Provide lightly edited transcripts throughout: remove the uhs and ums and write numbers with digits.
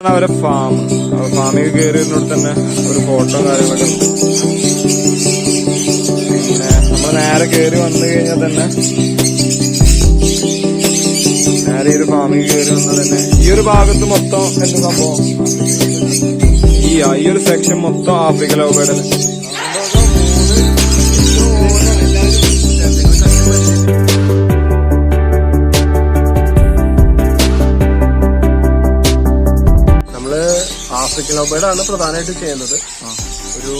അവരെ ഫാമിൽ കയറിയതിനോട് തന്നെ ഒരു ഫോട്ടോ കാര്യങ്ങളൊക്കെ ഉണ്ട്. പിന്നെ നമ്മൾ നേരെ കയറി വന്നു കഴിഞ്ഞാൽ തന്നെ നേരെ ഈ ഒരു ഫാമിൽ കയറി വന്നാൽ തന്നെ ഈ ഒരു ഭാഗത്ത് മൊത്തം എന്ത് സംഭവം ഈ ഒരു സെക്ഷൻ മൊത്തം African love bird. African love bird ആണ് പ്രധാനമായിട്ട് ചെയ്യുന്നത്. ഒരു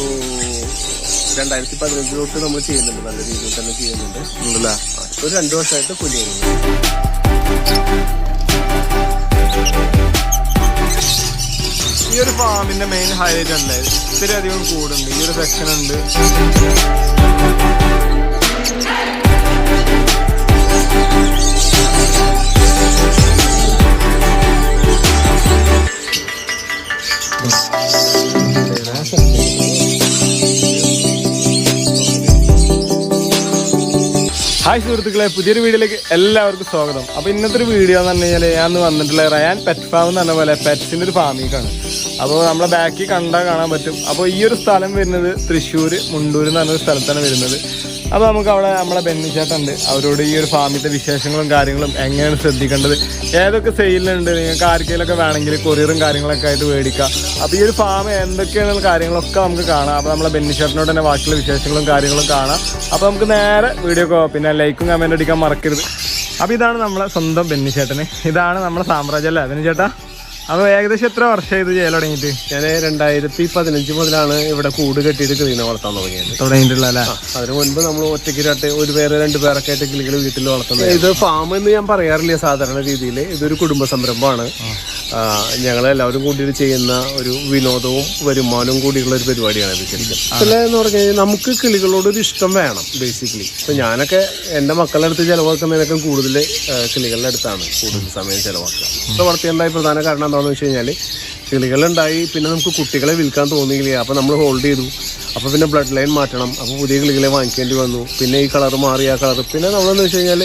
2015 തൊട്ട് നമ്മൾ ചെയ്യുന്നുണ്ട്, നല്ല രീതിയിൽ തന്നെ ചെയ്യുന്നുണ്ട്. ഒരു 2 വർഷമായിട്ട് കുഞ്ഞുണ്ട്. ഈ ഒരു ഫാമിന്റെ മെയിൻ ഹൈലൈറ്റ് അല്ലേ, ഇത്തിരി അധികം കൂടുണ്ട്. ഈ ഒരു സെക്ഷൻ ഉണ്ട്. ഹായ് സുഹൃത്തുക്കളെ, പുതിയൊരു വീഡിയോയിലേക്ക് എല്ലാവർക്കും സ്വാഗതം. അപ്പോൾ ഇന്നത്തെ ഒരു വീഡിയോ എന്ന് പറഞ്ഞു കഴിഞ്ഞാൽ ഞാൻ വന്നിട്ടുള്ള റയാൻ പെറ്റ് ഫാം എന്ന് പറഞ്ഞ പോലെ പെറ്റ്സിൻ്റെ ഒരു ഫാമിലേക്കാണ്. അപ്പോൾ നമ്മളെ ബാക്കിൽ കണ്ടാൽ കാണാൻ പറ്റും. അപ്പോൾ ഈ ഒരു സ്ഥലം വരുന്നത് തൃശ്ശൂർ മുണ്ടൂർ എന്ന് പറഞ്ഞൊരു സ്ഥലത്താണ് വരുന്നത്. അപ്പോൾ നമുക്ക് അവിടെ നമ്മളെ ബെന്നിച്ചേട്ടുണ്ട്, അവരോട് ഈ ഒരു ഫാമിലത്തെ വിശേഷങ്ങളും കാര്യങ്ങളും എങ്ങനെയാണ് ശ്രദ്ധിക്കേണ്ടത്, ഏതൊക്കെ സെയിലുണ്ട്, നിങ്ങൾക്ക് ആർക്കെങ്കിലൊക്കെ വേണമെങ്കിൽ കൊറിയറും കാര്യങ്ങളൊക്കെ ആയിട്ട് മേടിക്കാം. അപ്പോൾ ഈ ഒരു ഫാം എന്തൊക്കെയാണ് കാര്യങ്ങളൊക്കെ നമുക്ക് കാണാം. അപ്പോൾ നമ്മളെ ബെന്നിച്ചേട്ടനോട് തന്നെ ബാക്കിയുള്ള വിശേഷങ്ങളും കാര്യങ്ങളും കാണാം. അപ്പോൾ നമുക്ക് നേരെ വീഡിയോ പിന്നെ ലൈക്കും കമൻറ്റ് അടിക്കാൻ മറക്കരുത്. അപ്പോൾ ഇതാണ് നമ്മളെ സ്വന്തം ബെന്നിച്ചേട്ടന്, ഇതാണ് നമ്മളെ സാമ്രാജ്യം അല്ലേ ബെന്നിച്ചേട്ടാ? അപ്പോൾ ഏകദേശം എത്ര വർഷമായി ഇത് ചെയ്യൽ തുടങ്ങിയിട്ട്? ഞാൻ 2015 മുതലാണ് ഇവിടെ കൂട് കെട്ടിയിട്ട് കിളിനെ വളർത്താൻ തുടങ്ങിയിട്ടുള്ള അല്ലേ? അതിന് മുൻപ് നമ്മൾ ഒറ്റയ്ക്ക് 1 പേര് 2 പേരൊക്കെ ആയിട്ട് കിളികൾ വീട്ടിൽ വളർത്തുന്നത്. ഇത് ഫാം എന്ന് ഞാൻ പറയാറില്ല സാധാരണ രീതിയിൽ. ഇതൊരു കുടുംബ സംരംഭമാണ്. ഞങ്ങളെല്ലാവരും കൂടിയിട്ട് ചെയ്യുന്ന ഒരു വിനോദവും വരുമാനവും കൂടിയുള്ള ഒരു പരിപാടിയാണ് ഇത് ശരിക്കും. എന്ന് പറഞ്ഞു കഴിഞ്ഞാൽ നമുക്ക് കിളികളോടൊരു ഇഷ്ടം വേണം ബേസിക്കലി. ഇപ്പൊ ഞാനൊക്കെ എൻ്റെ മക്കളുടെ അടുത്ത് ചിലവാക്കുന്നതിനൊക്കെ കൂടുതൽ കിളികളുടെ അടുത്താണ് കൂടുതൽ സമയം ചിലവാക്കുക. ഇപ്പൊ വളർത്തിയുണ്ടായ പ്രധാന കാരണം എന്താണെന്ന് വെച്ച് കഴിഞ്ഞാൽ കിളികളുണ്ടായി, പിന്നെ നമുക്ക് കുട്ടികളെ വിൽക്കാൻ തോന്നിയില്ല. അപ്പോൾ നമ്മൾ ഹോൾഡ് ചെയ്തു. അപ്പോൾ പിന്നെ ബ്ലഡ് ലൈൻ മാറ്റണം, അപ്പോൾ പുതിയ കിളികളെ വാങ്ങിക്കേണ്ടി വന്നു. പിന്നെ ഈ കളർ മാറി, ആ കളർ. പിന്നെ നമ്മളെന്ന് വെച്ച് കഴിഞ്ഞാൽ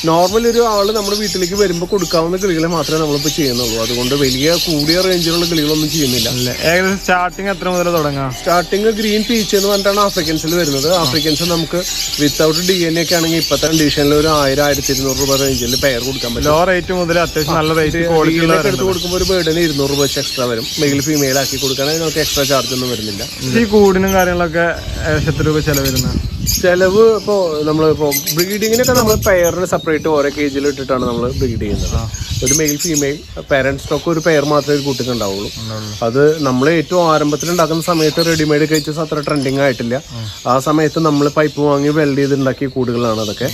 നോർമൽ ഒരു ആൾ നമ്മുടെ വീട്ടിലേക്ക് വരുമ്പോൾ കൊടുക്കാവുന്ന കിളികളെ മാത്രമേ നമ്മളിപ്പോൾ ചെയ്യുന്നുള്ളൂ. അതുകൊണ്ട് വലിയ കൂടിയ റേഞ്ചിലുള്ള കിളികളൊന്നും ചെയ്യുന്നില്ല. ഏകദേശം സ്റ്റാർട്ടിങ് എത്ര മുതൽ തുടങ്ങാം? സ്റ്റാർട്ടിങ് ഗ്രീൻ പീച്ച് എന്ന് പറഞ്ഞിട്ടാണ് ആഫ്രിക്കൻസിൽ വരുന്നത്. ആഫ്രിക്കൻസ് നമുക്ക് വിത്തൗട്ട് DNA ഒക്കെ ആണെങ്കിൽ ഇപ്പോഴത്തെ കണ്ടീഷനിൽ ഒരു 1000-1200 രൂപ റേഞ്ചിൽ പെയർ കൊടുക്കാൻ പറ്റും. ലോ റേറ്റ് മുതൽ അത്യാവശ്യം നല്ല റേറ്റ് എടുത്ത് കൊടുക്കുമ്പോൾ ഒരു ബേർഡിന് 200 രൂപ വെച്ച് എക്സ്ട്രാ വരും. മെയിൽ ഫീമെയിൽ ആക്കി കൊടുക്കുകയാണെങ്കിൽ നമുക്ക് എക്സ്ട്രാ ചാർജ് ഒന്നും വരുന്നില്ല. ഈ കൂടിനും കാര്യങ്ങളൊക്കെ എത്ര രൂപ ചെലവ് ഇപ്പോൾ നമ്മളിപ്പോൾ ബ്രീഡിങ്ങിനൊക്കെ നമ്മൾ പെയറിന് സെപ്പറേറ്റ് ഓരോ കേജിൽ ഇട്ടിട്ടാണ് നമ്മൾ ബ്രീഡ് ചെയ്യുന്നത്. ഒരു മെയിൽ ഫീമെയിൽ പേരന്റ് സ്റ്റോക്ക് ഒരു പെയർ മാത്രമേ ഒരു കൂട്ടിക്ക് ഉണ്ടാവുള്ളൂ. അത് നമ്മൾ ഏറ്റവും ആരംഭത്തിൽ ഉണ്ടാക്കുന്ന സമയത്ത് റെഡിമെയ്ഡ് കേജസ് അത്ര ട്രെൻഡിങ് ആയിട്ടില്ല. ആ സമയത്ത് നമ്മൾ പൈപ്പ് വാങ്ങി വെൽഡ് ചെയ്ത് ഉണ്ടാക്കിയ കൂടുകളാണ് അതൊക്കെ.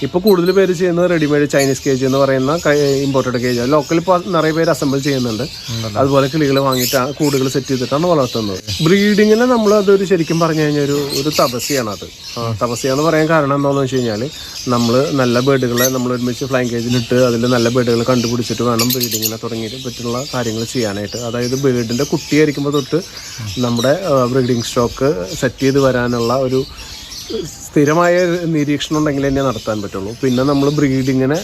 ഇപ്പോൾ കൂടുതൽ പേര് ചെയ്യുന്നത് റെഡിമെയ്ഡ് ചൈനീസ് കേജ് എന്ന് പറയുന്ന ഇമ്പോർട്ടഡ് കേജ്. ലോക്കൽ ഇപ്പോൾ നിറയെ പേര് അസംബിൾ ചെയ്യുന്നുണ്ട്. അതുപോലെ കിളികൾ വാങ്ങിയിട്ട് കൂടുകൾ സെറ്റ് ചെയ്തിട്ടാണ് വളർത്തുന്നത്. ബ്രീഡിങ്ങിന് നമ്മൾ അതൊരു ശരിക്കും പറഞ്ഞു കഴിഞ്ഞാൽ ഒരു തപസ്യാണ്. അത് തപസ്യ എന്ന് പറയാൻ കാരണം എന്താണെന്ന് വെച്ച് കഴിഞ്ഞാൽ നമ്മൾ നല്ല ബേർഡുകളെ നമ്മൾ ഒരുമിച്ച് ഫ്ലൈങ് കേജിലിട്ട് അതിൽ നല്ല ബേർഡുകൾ കണ്ടുപിടിച്ചിട്ട് വേണം ബ്രീഡിങ്ങിനെ തുടങ്ങിയിട്ട് പറ്റുള്ള കാര്യങ്ങൾ ചെയ്യാനായിട്ട്. അതായത് ബേർഡിൻ്റെ കുട്ടിയായിരിക്കുമ്പോൾ തൊട്ട് നമ്മുടെ ബ്രീഡിങ് സ്റ്റോക്ക് സെറ്റ് ചെയ്ത് വരാനുള്ള ഒരു സ്ഥിരമായ നിരീക്ഷണം ഉണ്ടെങ്കിൽ തന്നെ നടത്താൻ പറ്റുള്ളൂ. പിന്നെ നമ്മൾ ബ്രീഡിങ്ങിനെ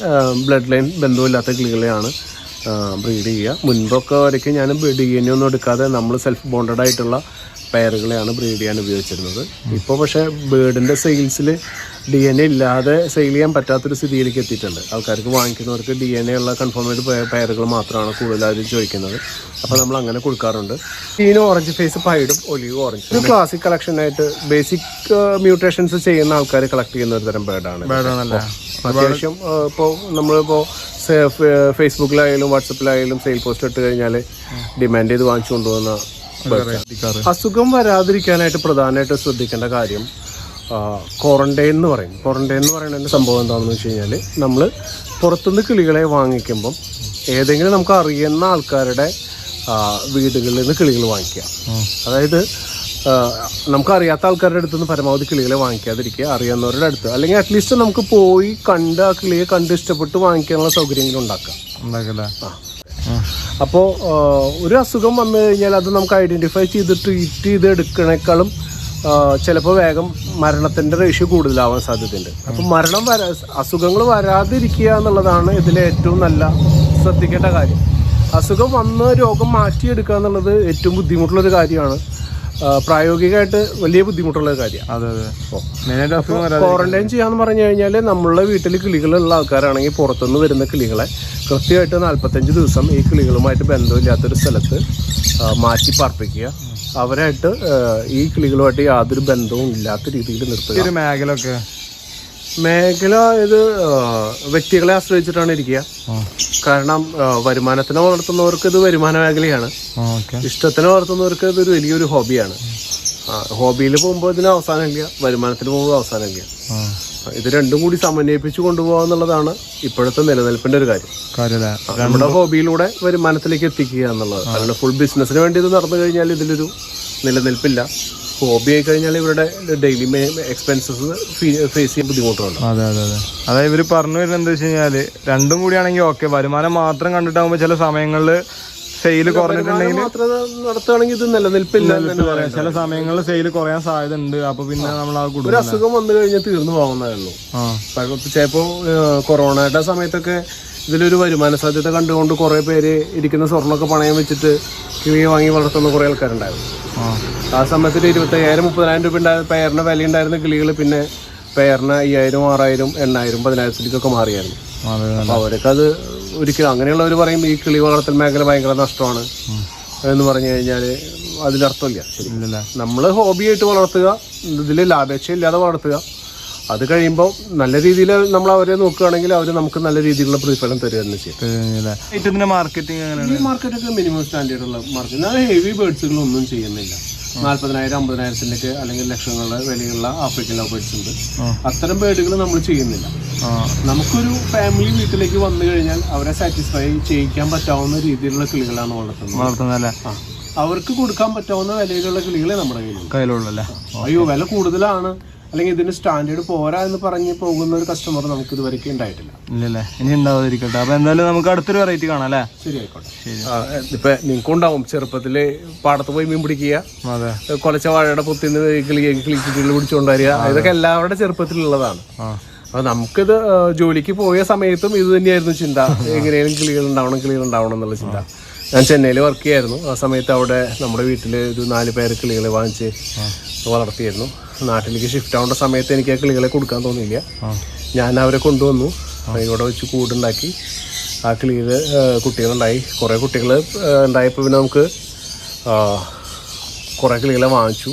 ബ്ലഡ് ലൈൻ ബന്ധമില്ലാത്ത കിളികളെയാണ് ബ്രീഡ് ചെയ്യുക. മുൻപൊക്കെ വരയ്ക്ക് ഞാൻ DNA ഒന്നും എടുക്കാതെ നമ്മൾ സെൽഫ് ബോണ്ടഡ് ആയിട്ടുള്ള പെയറുകളെയാണ് ബ്രീഡ് ചെയ്യാൻ ഉപയോഗിച്ചിരുന്നത്. ഇപ്പോൾ പക്ഷേ ബേർഡിൻ്റെ സെയിൽസിൽ DNA ഇല്ലാതെ സെയിൽ ചെയ്യാൻ പറ്റാത്തൊരു സ്ഥിതിയിലേക്ക് എത്തിയിട്ടുണ്ട്. ആൾക്കാർക്ക് വാങ്ങിക്കുന്നവർക്ക് DNA ഉള്ള കൺഫേംഡ് പെയറുകൾ മാത്രമാണ് കൂടുതലായും ചോദിക്കുന്നത്. അപ്പോൾ നമ്മൾ അങ്ങനെ കൊടുക്കാറുണ്ട്. ഗ്രീൻ ഓറഞ്ച് ഫേസ് പൈഡും ഒലിവ് ഓറഞ്ച് ഒരു ക്ലാസിക് കളക്ഷനായിട്ട് ബേസിക് മ്യൂട്ടേഷൻസ് ചെയ്യുന്ന ആൾക്കാർ കളക്ട് ചെയ്യുന്ന ഒരു തരം ബേർഡാണ്. അത്യാവശ്യം ഇപ്പോൾ നമ്മളിപ്പോൾ ഫേസ്ബുക്കിലായാലും വാട്സപ്പിലായാലും സെയിൽ പോസ്റ്റ് ഇട്ട് കഴിഞ്ഞാൽ ഡിമാൻഡ് ചെയ്ത് വാങ്ങിച്ചു കൊണ്ടുപോകുന്ന അസുഖം വരാതിരിക്കാനായിട്ട് പ്രധാനമായിട്ട് ശ്രദ്ധിക്കേണ്ട കാര്യം ക്വാറന്റൈൻ എന്ന് പറയും. ക്വാറന്റൈൻ എന്ന് പറയുന്നതിൻ്റെ സംഭവം എന്താണെന്ന് വെച്ച് കഴിഞ്ഞാൽ നമ്മൾ പുറത്തുനിന്ന് കിളികളെ വാങ്ങിക്കുമ്പം ഏതെങ്കിലും നമുക്ക് അറിയുന്ന ആൾക്കാരുടെ വീടുകളിൽ നിന്ന് കിളികൾ വാങ്ങിക്കുക. അതായത് നമുക്കറിയാത്ത ആൾക്കാരുടെ അടുത്ത് നിന്ന് പരമാവധി കിളികളെ വാങ്ങിക്കാതിരിക്കുക. അറിയാവുന്നവരുടെ അടുത്ത് അല്ലെങ്കിൽ അറ്റ്ലീസ്റ്റ് നമുക്ക് പോയി കണ്ട് ആ കിളിയെ കണ്ട് ഇഷ്ടപ്പെട്ട് വാങ്ങിക്കാനുള്ള സൗകര്യങ്ങളും ഉണ്ടാക്കാം. അപ്പോൾ ഒരു അസുഖം വന്നു കഴിഞ്ഞാൽ അത് നമുക്ക് ഐഡൻറ്റിഫൈ ചെയ്ത് ട്രീറ്റ് ചെയ്ത് എടുക്കണേക്കാളും ചിലപ്പോൾ വേഗം മരണത്തിൻ്റെ റേഷ്യോ കൂടുതലാവാൻ സാധ്യതയുണ്ട്. അപ്പം അസുഖങ്ങൾ വരാതിരിക്കുക എന്നുള്ളതാണ് ഇതിലെ ഏറ്റവും നല്ല ശ്രദ്ധിക്കേണ്ട കാര്യം. അസുഖം വന്ന് രോഗം മാറ്റിയെടുക്കുക എന്നുള്ളത് ഏറ്റവും ബുദ്ധിമുട്ടുള്ളൊരു കാര്യമാണ്. പ്രായോഗികമായിട്ട് വലിയ ബുദ്ധിമുട്ടുള്ള കാര്യമാണ്. ക്വാറന്റൈൻ ചെയ്യാന്ന് പറഞ്ഞു കഴിഞ്ഞാൽ നമ്മളുടെ വീട്ടിൽ കിളികളുള്ള ആൾക്കാരാണെങ്കിൽ പുറത്തുനിന്ന് വരുന്ന കിളികളെ കൃത്യമായിട്ട് 45 ദിവസം ഈ കിളികളുമായിട്ട് ബന്ധമില്ലാത്തൊരു സ്ഥലത്ത് മാറ്റി പാർപ്പിക്കുക. അവരായിട്ട് ഈ കിളികളുമായിട്ട് യാതൊരു ബന്ധവും ഇല്ലാത്ത രീതിയിൽ നിർത്തുക. മേഖല ഇത് വ്യക്തികളെ ആശ്രയിച്ചിട്ടാണ് ഇരിക്കുക. കാരണം വരുമാനത്തിന് വളർത്തുന്നവർക്ക് ഇത് വരുമാന മേഖലയാണ്, ഇഷ്ടത്തിന് വളർത്തുന്നവർക്ക് ഇതൊരു വലിയൊരു ഹോബിയാണ്. ഹോബിയിൽ പോകുമ്പോൾ ഇതിന് അവസാനമില്ല, വരുമാനത്തിന് പോകുമ്പോൾ അവസാനമില്ല. ഇത് രണ്ടും കൂടി സമന്വയിപ്പിച്ച് കൊണ്ടുപോകുക എന്നുള്ളതാണ് ഇപ്പോഴത്തെ നിലനിൽപ്പിന്റെ ഒരു കാര്യം. നമ്മുടെ ഹോബിയിലൂടെ വരുമാനത്തിലേക്ക് എത്തിക്കുക എന്നുള്ളത്. കാരണം ഫുൾ ബിസിനസ്സിന് വേണ്ടി ഇത് നടന്നു കഴിഞ്ഞാൽ ഇതിലൊരു നിലനിൽപ്പില്ല. ഹോബി ആയി കഴിഞ്ഞാൽ ഇവരുടെ ഡെയിലി എക്സ്പെൻസസ് ഫേസ് ചെയ്യാൻ ബുദ്ധിമുട്ടുണ്ട്. അതായത് ഇവര് പറഞ്ഞു വരുന്നത് എന്താ വെച്ച് കഴിഞ്ഞാല് രണ്ടും കൂടിയാണെങ്കിൽ ഓക്കെ, വരുമാനം മാത്രം കണ്ടിട്ടാകുമ്പോ ചില സമയങ്ങളിൽ സെയിൽ കുറഞ്ഞിട്ടുണ്ടെങ്കിൽ നടത്തുകയാണെങ്കിൽ ഇത് നിലനിൽപ്പില്ല. ചില സമയങ്ങളിൽ സെയിൽ കുറയാൻ സാധ്യത ഉണ്ട്. അപ്പൊ പിന്നെ നമ്മൾ ആ ഒരു അസുഖം വന്നു കഴിഞ്ഞാൽ തീർന്നു പോകുന്നതേ ഉള്ളൂ. ചിലപ്പോ കൊറോണയുടെ സമയത്തൊക്കെ ഇതിലൊരു വരുമാന സാധ്യത കണ്ടുകൊണ്ട് കുറെ പേര് ഇരിക്കുന്ന സ്വർണ്ണമൊക്കെ പണയം വെച്ചിട്ട് കിളിയെ വാങ്ങി വളർത്തുന്ന കുറെ ആൾക്കാരുണ്ടായിരുന്നു. ആ സമയത്ത് 25,000-30,000 രൂപ പെയറിന് വില ഉണ്ടായിരുന്ന കിളികൾ പിന്നെ പെയറിന് 5,000, 6,000, 8,000, 10,000 മാറിയായിരുന്നു. അപ്പൊ അവരൊക്കെ അത് ഒരിക്കലും അങ്ങനെയുള്ളവർ പറയും ഈ കിളി വളർത്തൽ മേഖല ഭയങ്കര നഷ്ടമാണ് എന്ന് പറഞ്ഞു കഴിഞ്ഞാൽ അതിലർത്ഥമില്ല. ശരി, നമ്മള് ഹോബിയായിട്ട് വളർത്തുക, ഇതിൽ ലാഭേച്ഛ ഇല്ലാതെ വളർത്തുക. അത് കഴിയുമ്പോൾ നല്ല രീതിയിൽ നമ്മൾ അവരെ നോക്കുകയാണെങ്കിൽ അവർ നമുക്ക് നല്ല രീതിയിലുള്ള പ്രതിഫലം തരിക തന്നെ ചെയ്യും. മാർക്കറ്റൊക്കെ മിനിമം സ്റ്റാൻഡേർഡുള്ള മാർക്കറ്റ്. ഹെവി ബേർഡ്സുകളൊന്നും ചെയ്യുന്നില്ല. 40,000, 50,000 അല്ലെങ്കിൽ ലക്ഷങ്ങളുടെ വിലയുള്ള ആഫ്രിക്കൻ ലവ് ബേർഡ്സ് ഉണ്ട്. അത്തരം ബേർഡുകൾ നമ്മൾ ചെയ്യുന്നില്ല. നമുക്കൊരു ഫാമിലി വീട്ടിലേക്ക് വന്നു കഴിഞ്ഞാൽ അവരെ സാറ്റിസ്ഫൈ ചെയ്യിക്കാൻ പറ്റാവുന്ന രീതിയിലുള്ള കിളികളാണ് വളർത്തുന്നത്. അവർക്ക് കൊടുക്കാൻ പറ്റാവുന്ന വിലയിലുള്ള കിളികളെ നമ്മുടെ കയ്യിലുള്ള. അയ്യോ വില കൂടുതലാണ് അല്ലെങ്കിൽ ഇതിന് സ്റ്റാൻഡേർഡ് പോരാ എന്ന് പറഞ്ഞ് പോകുന്ന ഒരു കസ്റ്റമർ നമുക്ക് ഇതുവരെയ്ക്ക് ഉണ്ടായിട്ടില്ല. ഇനി ഉണ്ടാവാതിരിക്കട്ടെ. അപ്പൊ എന്തായാലും നമുക്ക് അടുത്തൊരു വെറൈറ്റി കാണാം അല്ലേ? ശരി, ആയിക്കോട്ടെ. ഇപ്പൊ നിങ്ങൾക്ക് ഉണ്ടാവും ചെറുപ്പത്തില് പാടത്ത് പോയി മീൻ പിടിക്കുക, കൊലച്ച വാഴയുടെ പൊത്തിന്ന് കിളികൾ പിടിച്ചുകൊണ്ടുവരിക. ഇതൊക്കെ എല്ലാവരുടെ ചെറുപ്പത്തിലുള്ളതാണ്. അപ്പൊ നമുക്കിത് ജോലിക്ക് പോയ സമയത്തും ഇത് തന്നെയായിരുന്നു ചിന്ത. എങ്ങനെയും കിളികൾ ഉണ്ടാവണം എന്നുള്ള ചിന്ത. ഞാൻ ചെന്നൈയിൽ വർക്ക് ചെയ്യായിരുന്നു. ആ സമയത്ത് അവിടെ നമ്മുടെ വീട്ടിൽ ഒരു 4 പേര് കിളികളെ വാങ്ങിച്ച് വളർത്തിയായിരുന്നു. നാട്ടിലേക്ക് ഷിഫ്റ്റ് ആവേണ്ട സമയത്ത് എനിക്ക് ആ കിളികളെ കൊടുക്കാൻ തോന്നിയില്ല. ഞാൻ അവരെ കൊണ്ടുവന്നു, ഇവിടെ വെച്ച് കൂടുണ്ടാക്കി. ആ കിളിയിൽ കുട്ടികളുണ്ടായി. കുറേ കുട്ടികൾ ഉണ്ടായപ്പോൾ പിന്നെ നമുക്ക് കുറേ കിളികളെ വാങ്ങിച്ചു.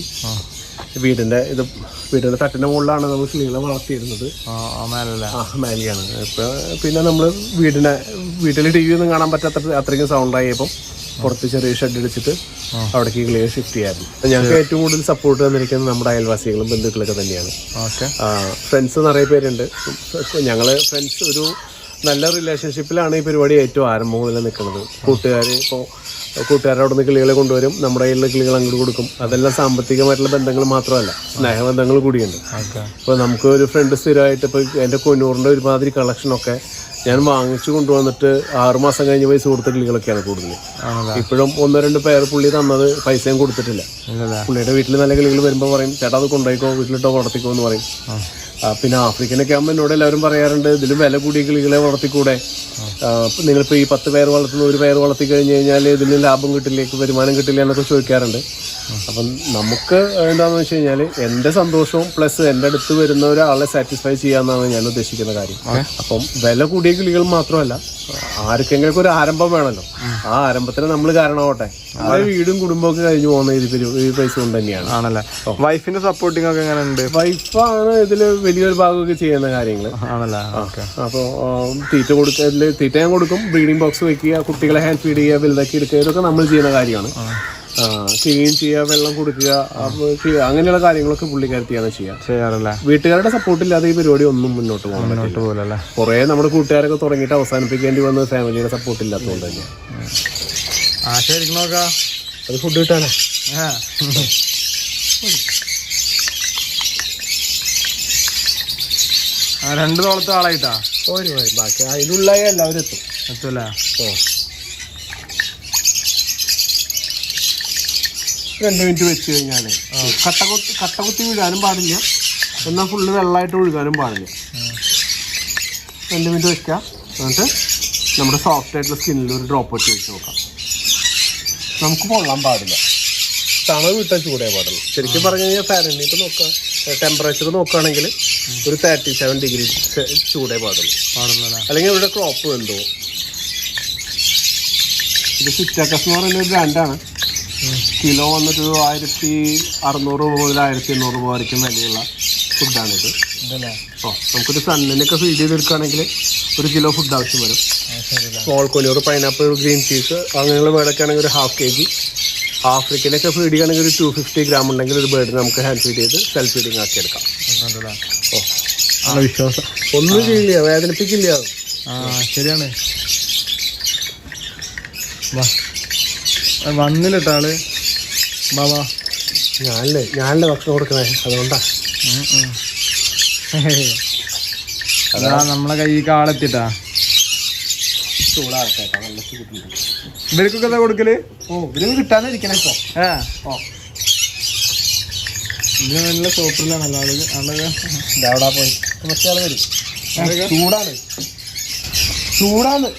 വീടിൻ്റെ തട്ടിൻ്റെ മുകളിലാണ് നമ്മൾ കിളികളെ വളർത്തിയിരുന്നത്. മേലെയാണ്. ഇപ്പം പിന്നെ നമ്മൾ വീട്ടിൽ ടി വി ഒന്നും കാണാൻ പറ്റാത്ത അത്രയ്ക്കും സൗണ്ടായപ്പോൾ പുറത്ത് ചെറിയ ഷെഡ് അടിച്ചിട്ട് അവിടേക്ക് കിളിയെ ഷിഫ്റ്റ് ചെയ്യാറുണ്ട്. ഞങ്ങൾക്ക് ഏറ്റവും കൂടുതൽ സപ്പോർട്ട് തന്നിരിക്കുന്നത് നമ്മുടെ അയൽവാസികളും ബന്ധുക്കളൊക്കെ തന്നെയാണ്. ഫ്രണ്ട്സ് നിറയെ പേരുണ്ട്. ഞങ്ങള് ഫ്രണ്ട്സ് ഒരു നല്ല റിലേഷൻഷിപ്പിലാണ് ഈ പരിപാടി ഏറ്റവും ആരംഭം മുതൽ നിൽക്കുന്നത്. കൂട്ടുകാരുടെ അവിടെ നിന്ന് കിളികളെ കൊണ്ടുവരും, നമ്മുടെ കയ്യിലുള്ള കിളികൾ അങ്ങോട്ട് കൊടുക്കും. അതെല്ലാം സാമ്പത്തികമായിട്ടുള്ള ബന്ധങ്ങൾ മാത്രമല്ല, സ്നേഹബന്ധങ്ങൾ കൂടിയുണ്ട്. ഇപ്പോൾ നമുക്ക് ഒരു ഫ്രണ്ട് സ്ഥിരമായിട്ട് ഇപ്പോൾ എൻ്റെ കൊന്നൂറിൻ്റെ ഒരുമാതിരി കളക്ഷനൊക്കെ ഞാൻ വാങ്ങിച്ചു കൊണ്ടുവന്നിട്ട് 6 മാസം കഴിഞ്ഞ് പൈസ കൊടുത്ത കിളികളൊക്കെയാണ് കൂടുതൽ. ഇപ്പോഴും 1-2 പേർ പുള്ളി തന്നത് പൈസയും കൊടുത്തിട്ടില്ല. പുള്ളിയുടെ വീട്ടിൽ നല്ല കിളികൾ വരുമ്പോൾ പറയും, ചേട്ടാ അത് കൊണ്ടുപോയിക്കോ, വീട്ടിലിട്ടോ വളർത്തിക്കോ എന്ന് പറയും. പിന്നെ ആഫ്രിക്കനൊക്കെ ആകുമ്പോൾ എന്നോട് എല്ലാവരും പറയാറുണ്ട്, ഇതിലും വില കൂടിയ കിളികളെ വളർത്തിക്കൂടെ, നിങ്ങളിപ്പോൾ ഈ 10 പേർ വളർത്തുന്ന 1 പേർ വളർത്തി കഴിഞ്ഞ് കഴിഞ്ഞാൽ ഇതിന് ലാഭം കിട്ടില്ല, വരുമാനം കിട്ടില്ല എന്നൊക്കെ ചോദിക്കാറുണ്ട്. അപ്പം നമുക്ക് എന്താണെന്ന് വെച്ച് കഴിഞ്ഞാൽ എൻ്റെ സന്തോഷവും പ്ലസ് എൻ്റെ അടുത്ത് വരുന്ന ഒരാളെ സാറ്റിസ്ഫൈ ചെയ്യാമെന്നാണ് ഞാൻ ഉദ്ദേശിക്കുന്ന കാര്യം. അപ്പം വില കൂടിയ കിളികൾ മാത്രമല്ല, ആർക്കെങ്കിലും ഒരു ആരംഭം വേണമല്ലോ. ആ ആരംഭത്തിന് നമ്മൾ കാരണമാവട്ടെ. ആ വീടും കുടുംബമൊക്കെ കഴിഞ്ഞു പോകുന്ന ഈ പൈസ കൊണ്ട് തന്നെയാണ്. ആണല്ലേ? വൈഫിന്റെ സപ്പോർട്ടിംഗ് ഒക്കെ എങ്ങനെ ഉണ്ട്? വൈഫാണ് ഇതിൽ വലിയൊരു ഭാഗമൊക്കെ ചെയ്യുന്ന കാര്യങ്ങൾ. ആണല്ലേ? അപ്പോൾ തീറ്റ ഞാൻ കൊടുക്കും, ബ്രീഡിംഗ് ബോക്സ് വെക്കുക, കുട്ടികളെ ഹാൻഡ് ഫീഡ് ചെയ്യുക, വലുതാക്കി എടുക്കുക, ഇതൊക്കെ നമ്മൾ ചെയ്യുന്ന കാര്യമാണ്. ക്ലീൻ ചെയ്യുക, വെള്ളം കൊടുക്കുക, അങ്ങനെയുള്ള കാര്യങ്ങളൊക്കെ പുള്ളിക്കാരത്തിയാണ് ചെയ്യാറില്ല. വീട്ടുകാരുടെ സപ്പോർട്ടില്ലാതെ ഈ പരിപാടി ഒന്നും മുന്നോട്ട് പോകില്ല. കുറെ നമ്മുടെ കൂട്ടുകാരൊക്കെ തുടങ്ങിയിട്ട് അവസാനിപ്പിക്കേണ്ടി വന്നത് ഫാമിലിയുടെ സപ്പോർട്ട് ഇല്ലാത്തതുകൊണ്ട് തന്നെ. അത് ഫുഡ് കിട്ടാനേ 2 തോളത്തെ ആളായിട്ടാ ബാക്കി അതിലുള്ള എല്ലാവരും എത്തൂല. 2 മിനിറ്റ് വെച്ച് കഴിഞ്ഞാൽ കട്ടകുത്തി വീഴാനും പാടില്ല, എന്നാൽ ഫുള്ള് വെള്ളമായിട്ട് ഒഴുകാനും പാടില്ല. 2 മിനിറ്റ് വെക്കുക, എന്നിട്ട് നമ്മുടെ സോഫ്റ്റ് ആയിട്ടുള്ള സ്കിന്നിൽ ഒരു ഡ്രോപ്പ് ഇട്ട് വെച്ച് നോക്കാം. നമുക്ക് പൊള്ളാൻ പാടില്ല, തണവ് വിട്ടാൽ ചൂടേ പാടുള്ളൂ. ശരിക്കും പറഞ്ഞു കഴിഞ്ഞാൽ ഫാരൻഹീറ്റ് നോക്കുക, ടെമ്പറേച്ചർ നോക്കുകയാണെങ്കിൽ ഒരു 37 ഡിഗ്രി ചൂടേ പാടുള്ളൂ. അല്ലെങ്കിൽ ഇവിടെ ക്രോപ്പ് എന്തോ. ഇത് സിറ്റാക്കസ് എന്ന് പറയുന്ന ഒരു ബ്രാൻഡാണ്. കിലോ വന്നിട്ട് 1600 മുതൽ 1800 രൂപ വരയ്ക്കും വിലയുള്ള ഫുഡാണിത്. നമുക്കൊരു സണ്ണിനൊക്കെ ഫീഡ് ചെയ്തെടുക്കുകയാണെങ്കിൽ 1 കിലോ ഫുഡ് ആവശ്യം വരും. സ്മോൾ കൊനൂർ, പൈനാപ്പിൾ, ഗ്രീൻ ചീസ് അങ്ങനെയുള്ള ബേർഡൊക്കെ ആണെങ്കിൽ ഒരു 1/2 kg. ആഫ്രിക്കയിലൊക്കെ ഫീഡ് ചെയ്യുകയാണെങ്കിൽ ഒരു 250 ഗ്രാം ഉണ്ടെങ്കിൽ ഒരു ബേർഡിന് നമുക്ക് ഹാൻഡ് ഫീഡ് ചെയ്ത് സെൽഫ് ഫീഡിങ് ആക്കി എടുക്കാം. വിശ്വാസം ഒന്നും ചെയ്യില്ല, വേദനിപ്പിക്കില്ല. ശരിയാണ്. വന്നിട്ടാള് ബാബാ ഞാനല്ലേ ഭക്ഷണം കൊടുക്കണേ, അതുകൊണ്ടാ. അതാ നമ്മളെ കൈ കാളെത്തിട്ടാ ചൂടാർക്കേട്ടാ, നല്ല ചൂടുണ്ട്. ഇവർക്കൊക്കെ എന്താ കൊടുക്കല്? ഇവരൊന്നും കിട്ടാതിരിക്കണേ ഇപ്പൊ. ഇതിന് നല്ല സോപ്പിലാണല്ലോ ആളുകൾ. അവിടെ പോയി മറ്റേ ആള് വരും. ചൂടാണ്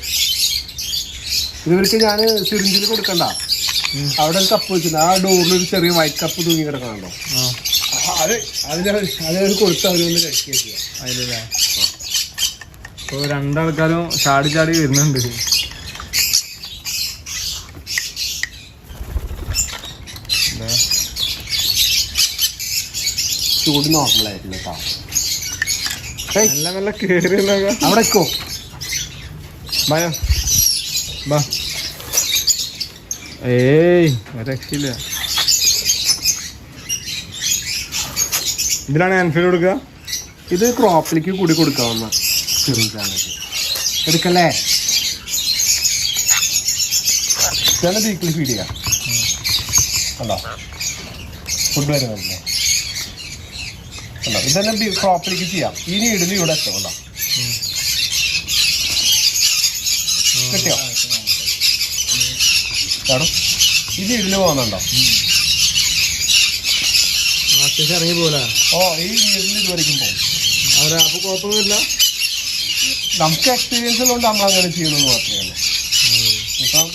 ഇവർക്ക്. ഞാൻ സിറിഞ്ചിൽ കൊടുക്കണ്ട, അവിടെ ഒരു കപ്പ് വെച്ചിട്ടുണ്ട്. ആ ഡോറിൽ ഒരു ചെറിയ വൈറ്റ് കപ്പ് തൂങ്ങി കിടക്കണുണ്ടോ, അതിനവർ കൊടുത്ത് അവരൊന്ന് കഴിക്കുക ചെയ്യാം അതിലല്ലേ. ഇപ്പോൾ രണ്ടാൾക്കാരും ചാടി ചാടി വരുന്നുണ്ട്. ചൂട് നോർമലായിട്ടില്ല കേട്ടോ. നല്ല നല്ല കേറി അവിടെ വെക്കോ ഭയം. ഏയ് രക്ഷയില്ല. ഇതിലാണ് ഹാൻഡ് കൊടുക്കുക. ഇത് ക്രോപ്പിലേക്ക് കൂടി കൊടുക്കാവുന്ന സിറിഞ്ചാണ്. എടുക്കല്ലേ, ഇതാണ് വീക്കിലി ഫീഡ് ചെയ്യാം. കണ്ടോ ഫുഡ് വരുന്നില്ലേ? കണ്ടോ, ഇതെല്ലാം ക്രോപ്പിലേക്ക് ചെയ്യാം. ഈ നീഡിൽ ഇവിടെ എത്തും. കണ്ടോ, കിട്ടിയോ? കാണും, ഈ നീഡിൽ പോകുന്നുണ്ടോ? ഇറങ്ങി പോലെ. ഈ നീഡിൽ ഇതുവരെയും പോകും. അപ്പൊ കുഴപ്പമൊന്നുമില്ല. നമുക്ക് എക്സ്പീരിയൻസ് ഉള്ളതുകൊണ്ട് നമ്മൾ അങ്ങനെ ചെയ്യുന്നത് മാത്രമേ ഉള്ളൂ. ഇപ്പം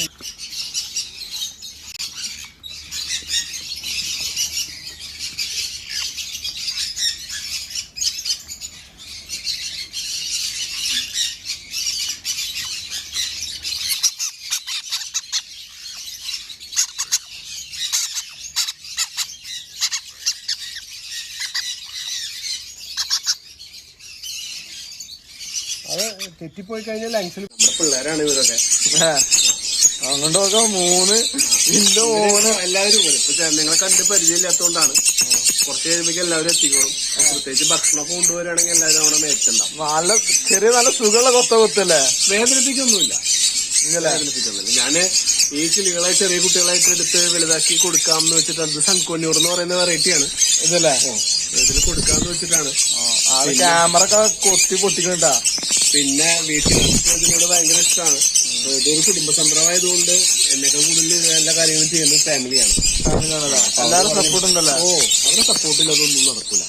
അത് തെറ്റിപ്പോയി കഴിഞ്ഞാൽ ലങ്സിൽ. നമ്മുടെ പിള്ളേരാണ് ഇവരൊക്കെ. അങ്ങോട്ട് നോക്കാം 3 ഇന്റെ മോന് എല്ലാവരും വരും. ഇപ്പൊ നിങ്ങളെ കണ്ട് പരിചയമില്ലാത്തതുകൊണ്ടാണ്. കുറച്ച് കഴിയുമ്പോൾ എല്ലാവരും എത്തിക്കോളും. പ്രത്യേകിച്ച് ഭക്ഷണമൊക്കെ കൊണ്ടുവരികയാണെങ്കിൽ എല്ലാവരും അവിടെ മേച്ചുണ്ടാവും. നല്ല ചെറിയ നല്ല സുഖമുള്ള കൊത്തല്ലേ. വേദനിപ്പിക്കൊന്നുമില്ല. ഞാന് ഈ കിളികളെ ചെറിയ കുട്ടികളായിട്ട് എടുത്ത് വലുതാക്കി കൊടുക്കാമെന്ന് വെച്ചിട്ട് അത് സൺകോന്യൂർ എന്ന് പറയുന്ന വെറൈറ്റിയാണ് ഇതല്ലേ. ഇതിൽ കൊടുക്കാന്ന് വെച്ചിട്ടാണ്. ക്യാമറ ഒക്കെ പൊട്ടിക്കണ്ടാ. പിന്നെ വീട്ടിൽ ഇതിനോട് ഭയങ്കര ഇഷ്ടമാണ്. ഇതൊരു കുടുംബ സംരംഭമായതുകൊണ്ട് എന്നൊക്കെ കൂടുതൽ എല്ലാ കാര്യങ്ങളും ചെയ്യുന്നത് ഫാമിലിയാണ്. എല്ലാവരും സപ്പോർട്ട് ഉണ്ടല്ലോ. അവരുടെ സപ്പോർട്ടിൽ അതൊന്നും നടക്കൂല.